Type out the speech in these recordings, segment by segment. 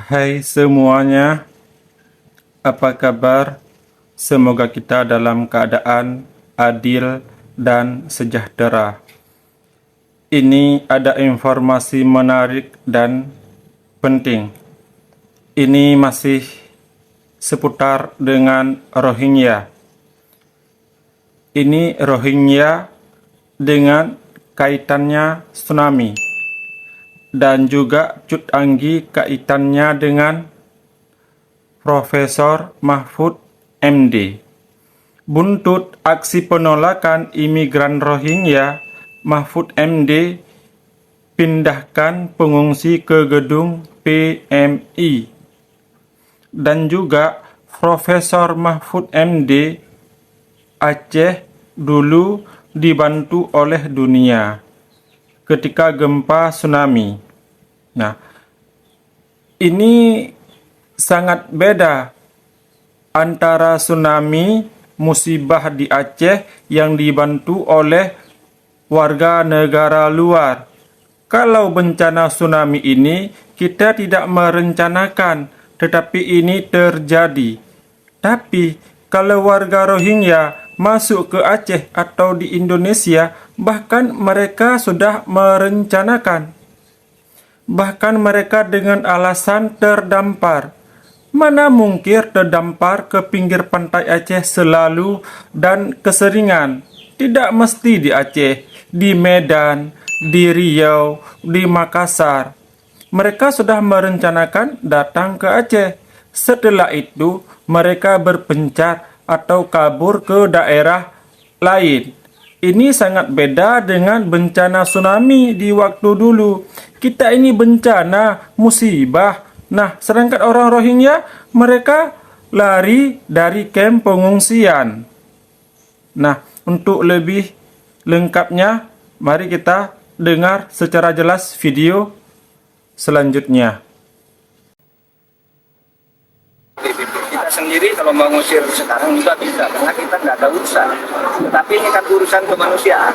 Hai semuanya, apa kabar? Semoga kita dalam keadaan adil dan sejahtera. Ini ada informasi menarik dan penting. Ini masih seputar dengan Rohingya. Ini Rohingya dengan kaitannya tsunami. Dan juga Cut Anggi kaitannya dengan Profesor Mahfud MD. Buntut aksi penolakan imigran Rohingya, Mahfud MD pindahkan pengungsi ke gedung PMI. Dan juga Profesor Mahfud MD Aceh dulu dibantu oleh dunia ketika gempa tsunami. Nah, ini sangat beda antara tsunami musibah di Aceh yang dibantu oleh warga negara luar. Kalau bencana tsunami ini kita tidak merencanakan, tetapi ini terjadi. Tapi kalau warga Rohingya masuk ke Aceh atau di Indonesia, bahkan mereka sudah merencanakan. Bahkan mereka dengan alasan terdampar. Mana mungkin terdampar ke pinggir pantai Aceh selalu dan keseringan. Tidak mesti di Aceh, di Medan, di Riau, di Makassar. Mereka sudah merencanakan datang ke Aceh. Setelah itu, mereka berpencar atau kabur ke daerah lain. Ini sangat beda dengan bencana tsunami di waktu dulu. Kita ini bencana, musibah. Nah, sedangkan orang Rohingya, mereka lari dari kamp pengungsian. Nah, untuk lebih lengkapnya, mari kita dengar secara jelas video selanjutnya. Kita sendiri kalau mengusir sekarang juga bisa, karena kita nggak ada urusan. Tetapi ini kan urusan kemanusiaan.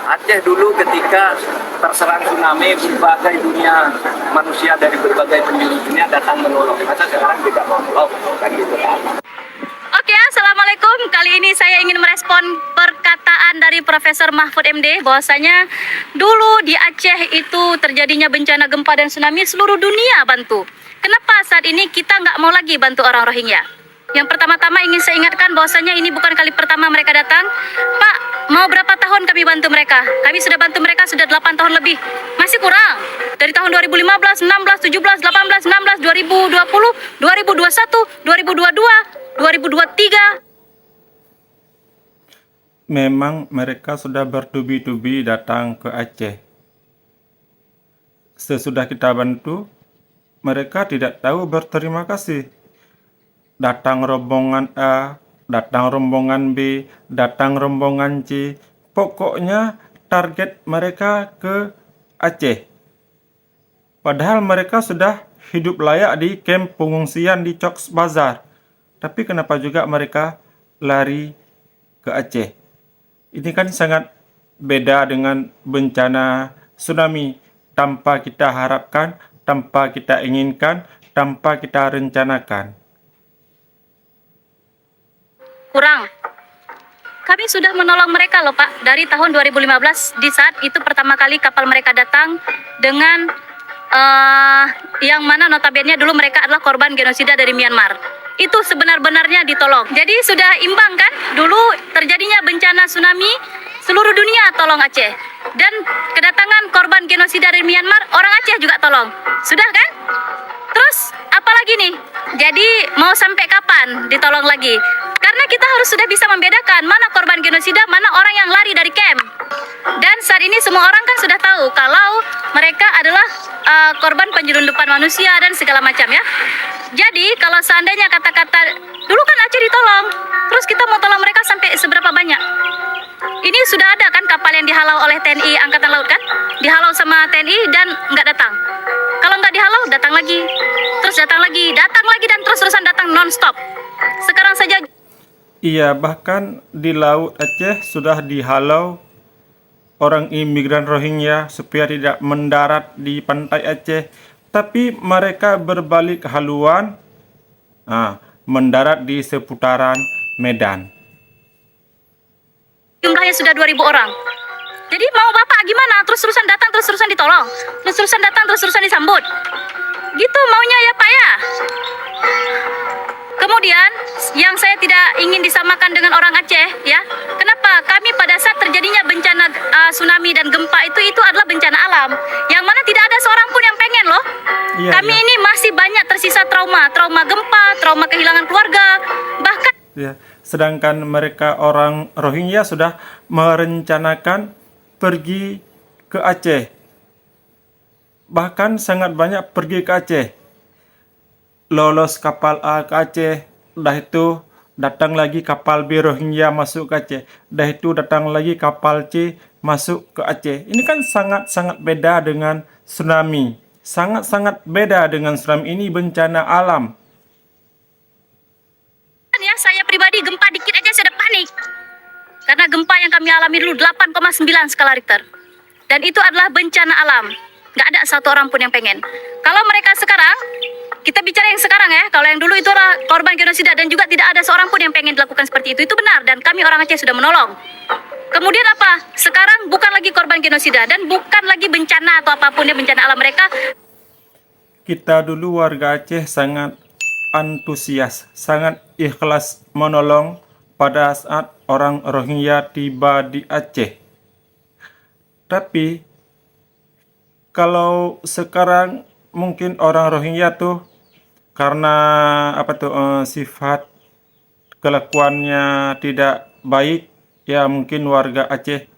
Aceh dulu ketika terserang tsunami, berbagai dunia manusia dari berbagai penjuru dunia datang menolong. Masa sekarang tidak mau menolong, kan gitu kan. Oke, Assalamualaikum. Kali ini saya ingin merespon perkataan dari Profesor Mahfud MD bahwasanya dulu di Aceh itu terjadinya bencana gempa dan tsunami, seluruh dunia bantu. Kenapa saat ini kita nggak mau lagi bantu orang Rohingya? Yang pertama-tama ingin saya ingatkan bahwasanya ini bukan kali pertama mereka datang. Pak, mau berapa tahun kami bantu mereka? Kami sudah bantu mereka sudah 8 tahun lebih. Masih kurang. Dari tahun 2015, 16, 17, 18, 19, 2020, 2021, 2022, 2023. Memang mereka sudah bertubi-tubi datang ke Aceh. Sesudah kita bantu, mereka tidak tahu berterima kasih. Datang rombongan A, datang rombongan B, datang rombongan C. Pokoknya target mereka ke Aceh. Padahal mereka sudah hidup layak di kamp pengungsian di Cox Bazar. Tapi kenapa juga mereka lari ke Aceh? Ini kan sangat beda dengan bencana tsunami. Tanpa kita harapkan, tanpa kita inginkan, tanpa kita rencanakan. Kurang. Kami sudah menolong mereka loh Pak, dari tahun 2015, di saat itu pertama kali kapal mereka datang dengan yang mana notabene dulu mereka adalah korban genosida dari Myanmar. Itu sebenar-benarnya ditolong. Jadi sudah imbang kan, dulu terjadinya bencana tsunami, seluruh dunia tolong Aceh. Dan kedatangan korban genosida dari Myanmar, orang Aceh juga tolong. Sudah kan? Terus apalagi nih? Jadi mau sampai kapan ditolong lagi? Karena kita harus sudah bisa membedakan mana korban genosida, mana orang yang lari dari camp. Dan saat ini semua orang kan sudah tahu kalau mereka adalah korban penyelundupan manusia dan segala macam ya. Jadi kalau seandainya kata-kata dulu kan Aceh ditolong, terus kita mau tolong mereka sampai seberapa banyak? Ini sudah ada kan kapal yang dihalau oleh TNI Angkatan Laut kan? Dihalau sama TNI dan nggak datang. Kalau nggak dihalau, datang lagi. Terus datang lagi dan terus-terusan datang non-stop. Sekarang saja. Iya, bahkan di Laut Aceh sudah dihalau orang imigran Rohingya supaya tidak mendarat di pantai Aceh. Tapi mereka berbalik haluan, mendarat di seputaran Medan. Jumlahnya sudah 2.000 orang. Jadi mau Bapak gimana? Terus-terusan datang, terus-terusan ditolong. Terus-terusan datang, terus-terusan disambut. Gitu maunya ya Pak ya. Kemudian yang saya tidak ingin disamakan dengan orang Aceh ya. Kenapa? Kami pada saat terjadinya bencana tsunami dan gempa itu adalah bencana alam. Yang mana tidak ada seorang pun yang pengen loh. Iya, Kami iya. ini masih banyak tersisa trauma gempa, trauma kehilangan keluarga. Bahkan Ya, sedangkan mereka orang Rohingya sudah merencanakan pergi ke Aceh. Bahkan sangat banyak pergi ke Aceh. Lolos kapal A ke Aceh, dah itu datang lagi kapal B Rohingya masuk ke Aceh, dah itu datang lagi kapal C masuk ke Aceh. Ini kan sangat-sangat beda dengan tsunami. Sangat-sangat beda dengan tsunami. Ini bencana alam. ya saya pribadi gempa dikit aja saya udah panik. Karena gempa yang kami alami dulu 8,9 skala Richter. Dan itu adalah bencana alam. Nggak ada satu orang pun yang pengen. Kalau mereka sekarang, kita bicara yang sekarang ya. Kalau yang dulu itu adalah korban genosida dan juga tidak ada seorang pun yang pengen dilakukan seperti itu. Itu benar dan kami orang Aceh sudah menolong. Kemudian apa? Sekarang bukan lagi korban genosida dan bukan lagi bencana atau apapun ya bencana alam mereka. Kita dulu warga Aceh sangat antusias, sangat ikhlas menolong pada saat orang Rohingya tiba di Aceh. Tapi kalau sekarang mungkin orang Rohingya tuh karena sifat kelakuannya tidak baik, ya mungkin warga Aceh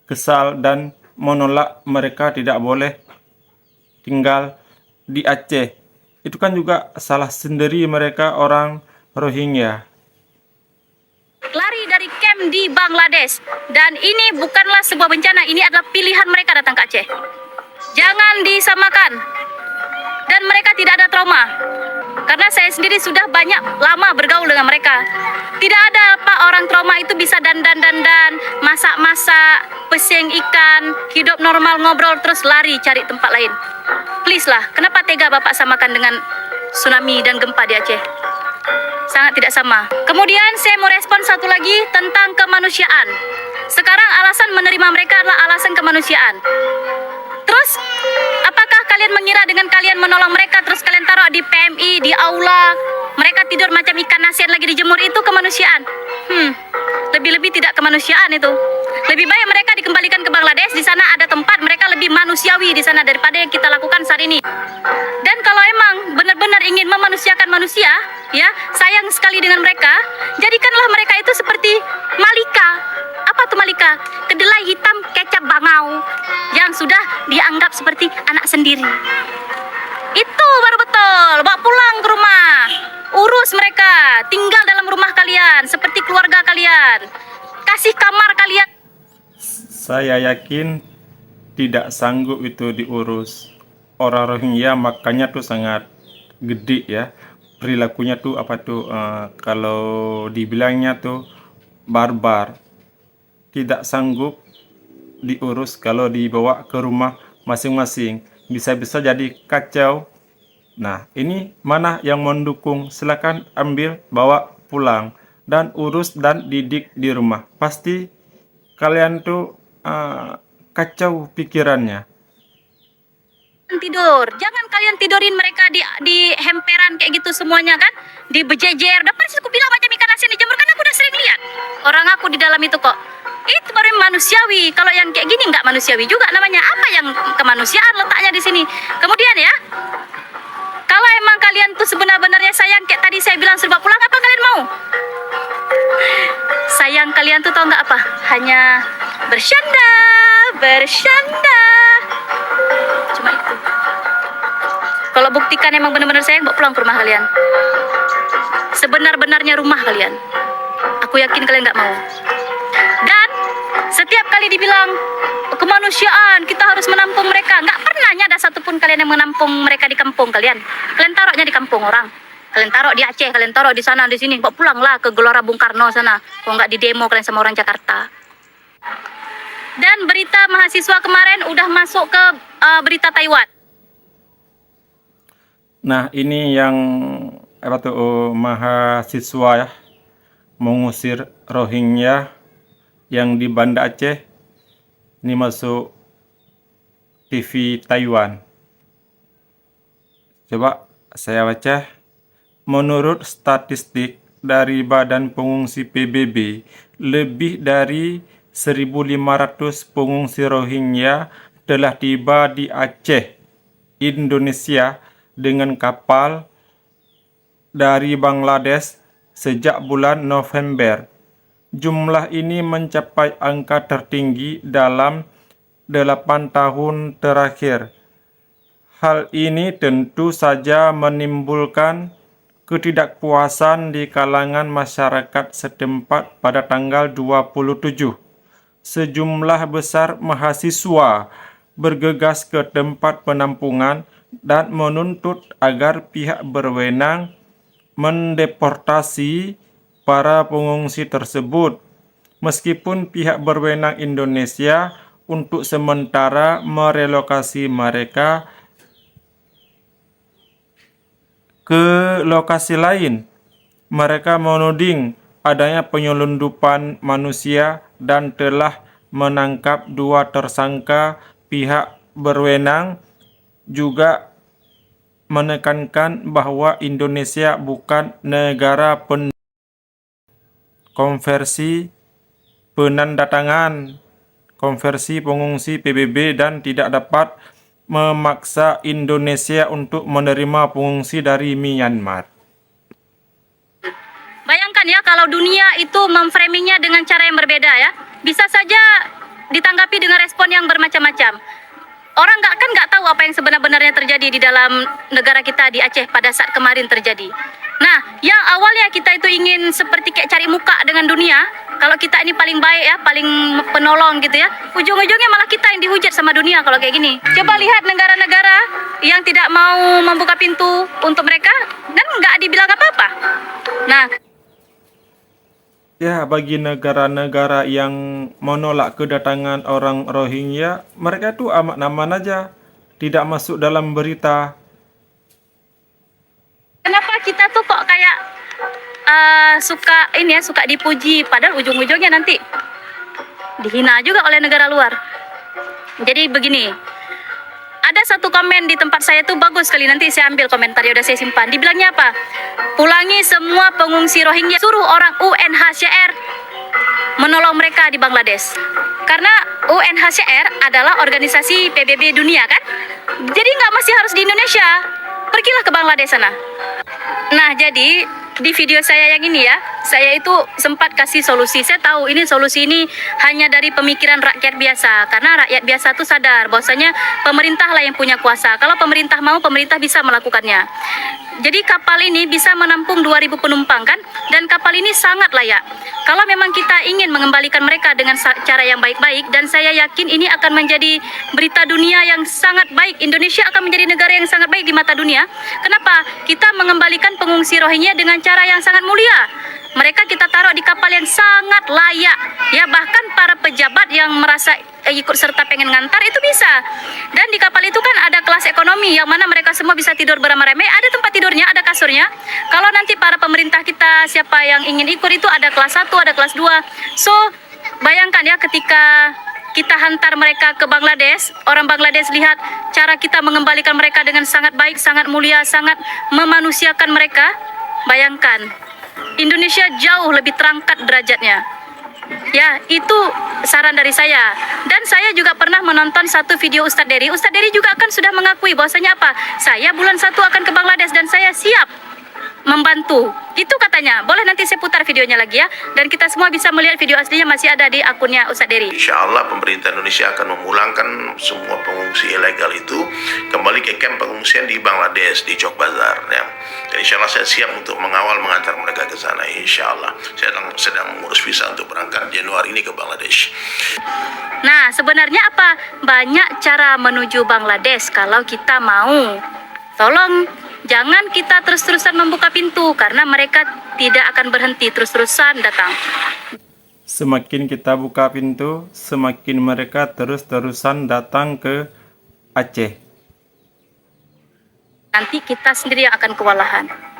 kesal dan menolak mereka tidak boleh tinggal di Aceh. Itu kan juga salah sendiri mereka orang Rohingya. Lari dari camp di Bangladesh. Dan ini bukanlah sebuah bencana, ini adalah pilihan mereka datang ke Aceh. Jangan disamakan. Dan mereka tidak ada trauma. Karena saya sendiri sudah banyak lama bergaul dengan mereka. Tidak ada Pak orang trauma itu bisa dandan-dandan, masak-masak, pesing ikan, hidup normal, ngobrol terus lari cari tempat lain. Please lah, kenapa tega Bapak samakan dengan tsunami dan gempa di Aceh? Sangat tidak sama. Kemudian saya mau respon satu lagi tentang kemanusiaan. Sekarang alasan menerima mereka adalah alasan kemanusiaan. Terus, apakah kalian mengira dengan kalian menolong mereka terus kalian taruh di PMI, di aula, mereka tidur macam ikan nasian lagi dijemur, itu kemanusiaan? Lebih-lebih tidak kemanusiaan itu. Lebih baik mereka dikembalikan ke Bangladesh, di sana ada tempat mereka lebih manusiawi di sana daripada yang kita lakukan saat ini. Dan kalau emang benar-benar ingin memanusiakan manusia, ya, sayang sekali dengan mereka, jadikanlah mereka itu seperti Malika. Apa tuh Malika? Kedelai hitam kecap bangau yang sudah dianggap seperti anak sendiri. Itu baru betul. Bawa pulang ke rumah. Urus mereka. Tinggal dalam rumah kalian seperti keluarga kalian. Kasih kamar kalian. Saya yakin tidak sanggup itu diurus. Orang Rohingya makanya tuh sangat gede ya. Perilakunya tuh kalau dibilangnya tuh barbar. Tidak sanggup diurus kalau dibawa ke rumah masing-masing. Bisa-bisa jadi kacau. Nah, ini mana yang mendukung? Silakan ambil, bawa pulang. Dan urus dan didik di rumah. Pasti kalian tuh kacau pikirannya. Tidur, jangan kalian tidurin mereka di hemperan kayak gitu semuanya kan, di bejejer. Udah pasti aku bilang macam ikan asin dijemur, kan aku udah sering lihat orang aku di dalam itu kok. Itu baru manusiawi. Kalau yang kayak gini nggak manusiawi juga namanya. Apa yang kemanusiaan letaknya di sini? Kemudian ya, kalau emang kalian tuh sebenar-benarnya sayang kayak tadi saya bilang serba pulang, apa kalian mau? Sayang kalian tuh tau nggak apa? Hanya bercanda, cuma itu. Kalau buktikan emang benar-benar sayang, bawa pulang ke rumah kalian. Sebenar-benarnya rumah kalian. Aku yakin kalian nggak mau. Dan setiap kali dibilang kemanusiaan, kita harus menampung mereka, nggak pernahnya ada satupun kalian yang menampung mereka di kampung kalian. Kalian taruhnya di kampung orang. Kalian taruh di Aceh, kalian taruh di sana, di sini. Bawa pulanglah ke Gelora Bung Karno sana. Kalau nggak di demo kalian sama orang Jakarta. Dan berita mahasiswa kemarin udah masuk ke berita Taiwan. Nah, ini yang mahasiswa ya mengusir Rohingya yang di Banda Aceh. Ini masuk TV Taiwan. Coba saya baca. Menurut statistik dari Badan Pengungsi PBB, lebih dari 1.500 pengungsi Rohingya telah tiba di Aceh, Indonesia dengan kapal dari Bangladesh sejak bulan November. Jumlah ini mencapai angka tertinggi dalam 8 tahun terakhir. Hal ini tentu saja menimbulkan ketidakpuasan di kalangan masyarakat setempat pada tanggal 27. Sejumlah besar mahasiswa bergegas ke tempat penampungan dan menuntut agar pihak berwenang mendeportasi para pengungsi tersebut, meskipun pihak berwenang Indonesia untuk sementara merelokasi mereka ke lokasi lain. Mereka menuding adanya penyelundupan manusia dan telah menangkap 2 tersangka. Pihak berwenang juga menekankan bahwa Indonesia bukan negara konversi penandatangan konversi pengungsi PBB dan tidak dapat memaksa Indonesia untuk menerima pengungsi dari Myanmar. Bayangkan ya kalau dunia itu memframingnya dengan cara yang berbeda ya, bisa saja ditanggapi dengan respon yang bermacam-macam. Orang nggak tahu apa yang sebenarnya terjadi di dalam negara kita di Aceh pada saat kemarin terjadi. Nah, yang awalnya kita itu ingin seperti kayak cari muka dengan dunia, kalau kita ini paling baik ya, paling penolong gitu ya, ujung-ujungnya malah kita yang dihujat sama dunia kalau kayak gini. Coba lihat negara-negara yang tidak mau membuka pintu untuk mereka dan nggak dibilang apa-apa. Nah, Ya, bagi negara-negara yang menolak kedatangan orang Rohingya, mereka itu aman-aman aja, tidak masuk dalam berita. kenapa kita tuh kok kayak suka dipuji, padahal ujung-ujungnya nanti dihina juga oleh negara luar. Jadi begini, ada satu komen di tempat saya tuh bagus sekali, nanti saya ambil komentarnya, udah saya simpan. Dibilangnya apa? Ulangi semua pengungsi Rohingya, suruh orang UNHCR menolong mereka di Bangladesh. Karena UNHCR adalah organisasi PBB dunia kan? Jadi nggak masih harus di Indonesia, pergilah ke Bangladesh sana. Nah, jadi di video saya yang ini ya, saya itu sempat kasih solusi. Saya tahu ini solusi ini hanya dari pemikiran rakyat biasa, karena rakyat biasa tuh sadar bahwasanya pemerintah lah yang punya kuasa. Kalau pemerintah mau, pemerintah bisa melakukannya. Jadi kapal ini bisa menampung 2.000 penumpang kan, dan kapal ini sangat layak. Kalau memang kita ingin mengembalikan mereka dengan cara yang baik-baik, dan saya yakin ini akan menjadi berita dunia yang sangat baik. Indonesia akan menjadi negara yang sangat baik di mata dunia. Kenapa? Kita mengembalikan pengungsi Rohingya dengan cara yang sangat mulia. Mereka kita taruh di kapal yang sangat layak. Ya, bahkan para pejabat yang merasa ikut serta pengen ngantar itu bisa. Dan di kapal itu kan ada kelas ekonomi yang mana mereka semua bisa tidur beramai-ramai, ada tempat tidurnya, ada kasurnya. Kalau nanti para pemerintah kita siapa yang ingin ikut itu ada kelas 1, ada kelas 2. So, bayangkan ya ketika kita hantar mereka ke Bangladesh, orang Bangladesh lihat cara kita mengembalikan mereka dengan sangat baik, sangat mulia, sangat memanusiakan mereka. Bayangkan, Indonesia jauh lebih terangkat derajatnya. Ya, itu saran dari saya. Dan saya juga pernah menonton satu video Ustadz Dery. Ustadz Dery juga kan sudah mengakui bahwasanya apa? Saya bulan 1 akan ke Bangladesh dan saya siap membantu. Itu katanya. Boleh nanti saya putar videonya lagi ya. Dan kita semua bisa melihat video aslinya, masih ada di akunnya Ustadz Dery. Insya Allah pemerintah Indonesia akan memulangkan semua pengungsi ilegal itu kembali ke kamp pengungsian di Bangladesh, di Chowk Bazar ya. Dan insya Allah saya siap untuk mengawal mengantar mereka ke sana. Insya Allah saya sedang mengurus visa untuk berangkat Januari ini ke Bangladesh. Nah, sebenarnya apa? Banyak cara menuju Bangladesh kalau kita mau. Tolong jangan kita terus-terusan membuka pintu, karena mereka tidak akan berhenti, terus-terusan datang. Semakin kita buka pintu, semakin mereka terus-terusan datang ke Aceh. nanti kita sendiri yang akan kewalahan.